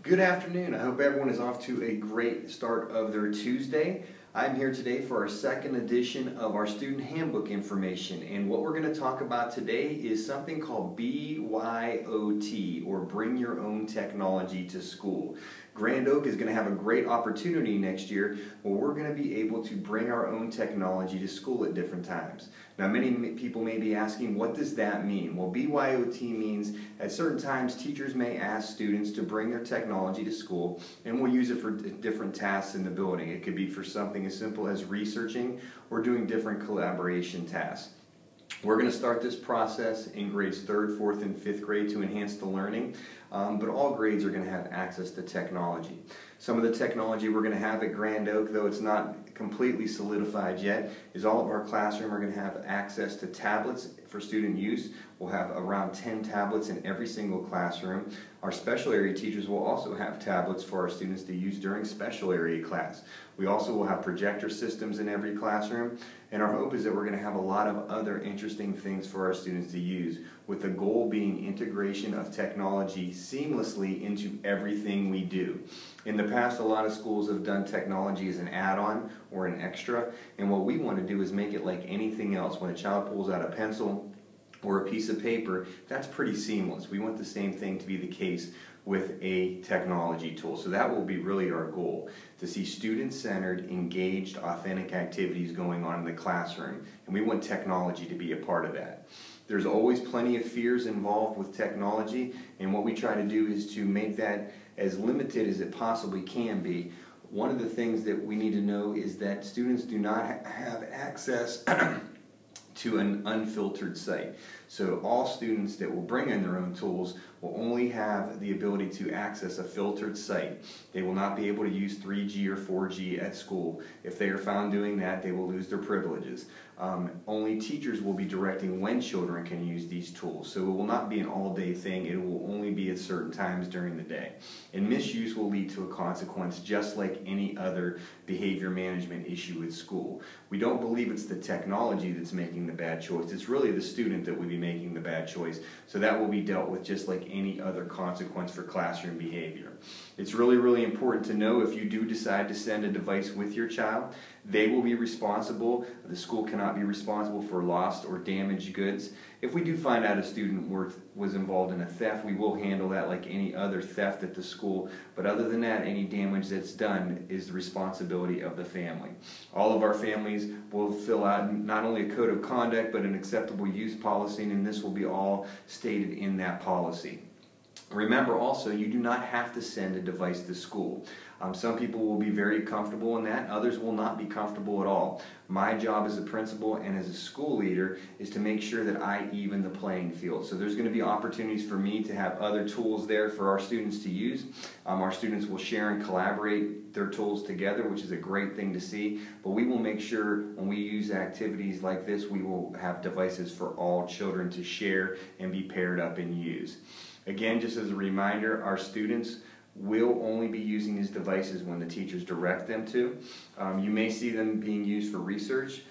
Good afternoon. I hope everyone is off to a great start of their Tuesday. I'm here today for our second edition of our student handbook information, and what we're going to talk about today is something called BYOT, or Bring Your Own Technology to School. Grand Oak is going to have a great opportunity next year where we're going to be able to bring our own technology to school at different times. Now, many people may be asking, what does that mean? Well, BYOT means at certain times teachers may ask students to bring their technology to school, and we'll use it for different tasks in the building. It could be for something as simple as researching or doing different collaboration tasks. We're going to start this process in grades 3rd, 4th, and 5th grade to enhance the learning, but all grades are going to have access to technology. Some of the technology we're going to have at Grand Oak, though it's not completely solidified yet, is all of our classroom are going to have access to tablets for student use. We'll have around 10 tablets in every single classroom. Our special area teachers will also have tablets for our students to use during special area class. We also will have projector systems in every classroom, and our hope is that we're going to have a lot of other interesting things for our students to use, with the goal being integration of technology seamlessly into everything we do. In the past, a lot of schools have done technology as an add-on or an extra, and what we want to do is make it like anything else. When a child pulls out a pencil or a piece of paper, that's pretty seamless. We want the same thing to be the case with a technology tool. So that will be really our goal, to see student-centered, engaged, authentic activities going on in the classroom, and we want technology to be a part of that. There's always plenty of fears involved with technology, and what we try to do is to make that as limited as it possibly can be. One of the things that we need to know is that students do not have access to an unfiltered site. So all students that will bring in their own tools will only have the ability to access a filtered site. They will not be able to use 3G or 4G at school. If they are found doing that, they will lose their privileges. Only teachers will be directing when children can use these tools. So it will not be an all-day thing. It will only be at certain times during the day. And misuse will lead to a consequence, just like any other behavior management issue at school. We don't believe it's the technology that's making the bad choice. It's really the student that would be making the bad choice. So that will be dealt with just like any other consequence for classroom behavior. It's really, really important to know, if you do decide to send a device with your child, they will be responsible. The school cannot be responsible for lost or damaged goods. If we do find out a student was involved in a theft, we will handle that like any other theft at the school. But other than that, any damage that's done is the responsibility of the family. All of our families will fill out not only a code of conduct, but an acceptable use policy, and this will be all stated in that policy. Remember also, you do not have to send a device to school. Some people will be very comfortable in that, others will not be comfortable at all. My job as a principal and as a school leader is to make sure that I even the playing field. So there's going to be opportunities for me to have other tools there for our students to use. Our students will share and collaborate their tools together, which is a great thing to see, but we will make sure when we use activities like this, we will have devices for all children to share and be paired up and use. Again, just as a reminder, our students will only be using these devices when the teachers direct them to. You may see them being used for research.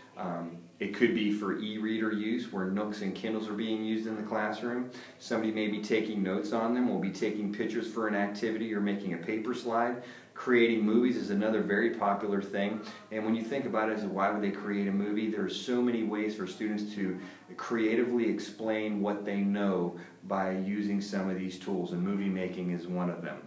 It could be for e-reader use, where Nooks and Kindles are being used in the classroom. Somebody may be taking notes on them, will be taking pictures for an activity or making a paper slide. Creating movies is another very popular thing, and when you think about it, why would they create a movie? There are so many ways for students to creatively explain what they know by using some of these tools, and movie making is one of them.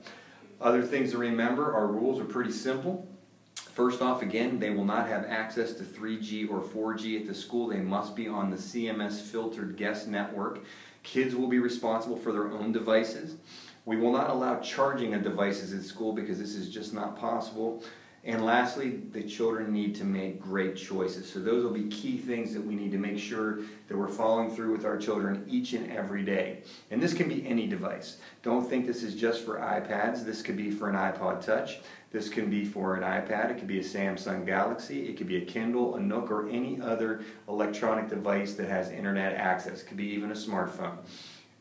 Other things to remember, our rules are pretty simple. First off, again, they will not have access to 3G or 4G at the school. They must be on the CMS filtered guest network. Kids will be responsible for their own devices. We will not allow charging of devices at school because this is just not possible. And lastly, the children need to make great choices. So those will be key things that we need to make sure that we're following through with our children each and every day. And this can be any device. Don't think this is just for iPads. This could be for an iPod Touch. This can be for an iPad. It could be a Samsung Galaxy. It could be a Kindle, a Nook, or any other electronic device that has internet access. It could be even a smartphone.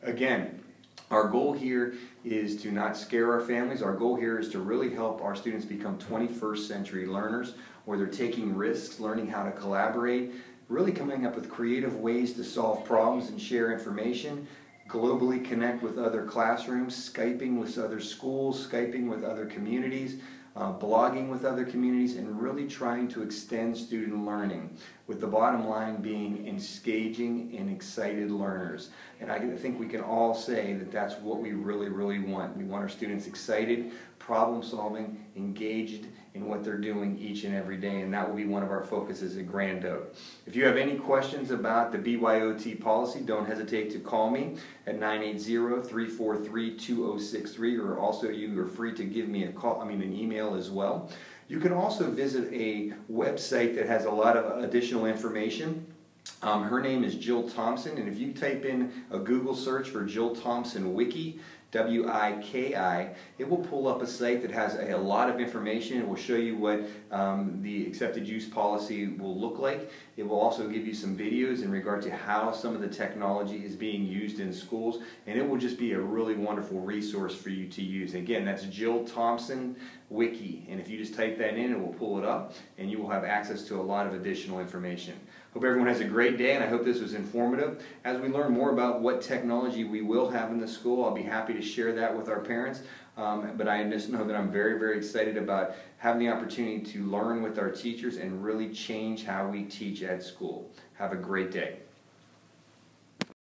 Again, our goal here is to not scare our families. Our goal here is to really help our students become 21st century learners, where they're taking risks, learning how to collaborate, really coming up with creative ways to solve problems and share information, globally connect with other classrooms, Skyping with other schools, Skyping with other communities, blogging with other communities, and really trying to extend student learning, with the bottom line being engaging and excited learners. And I think we can all say that that's what we really want. We want our students excited, problem solving, engaged in what they're doing each and every day, and that will be one of our focuses at Grand Oak. If you have any questions about the BYOT policy, don't hesitate to call me at 980-343-2063, or also you are free to give me an email as well. You can also visit a website that has a lot of additional information. Her name is Jill Thompson, and if you type in a Google search for Jill Thompson Wiki, W-I-K-I, it will pull up a site that has a lot of information. It will show you what the accepted use policy will look like. It will also give you some videos in regard to how some of the technology is being used in schools, and it will just be a really wonderful resource for you to use. Again, that's Jill Thompson Wiki, and if you just type that in, it will pull it up, and you will have access to a lot of additional information. Hope everyone has a great day, and I hope this was informative. As we learn more about what technology we will have in the school, I'll be happy to share that with our parents. But I just know that I'm very excited about having the opportunity to learn with our teachers and really change how we teach at school. Have a great day.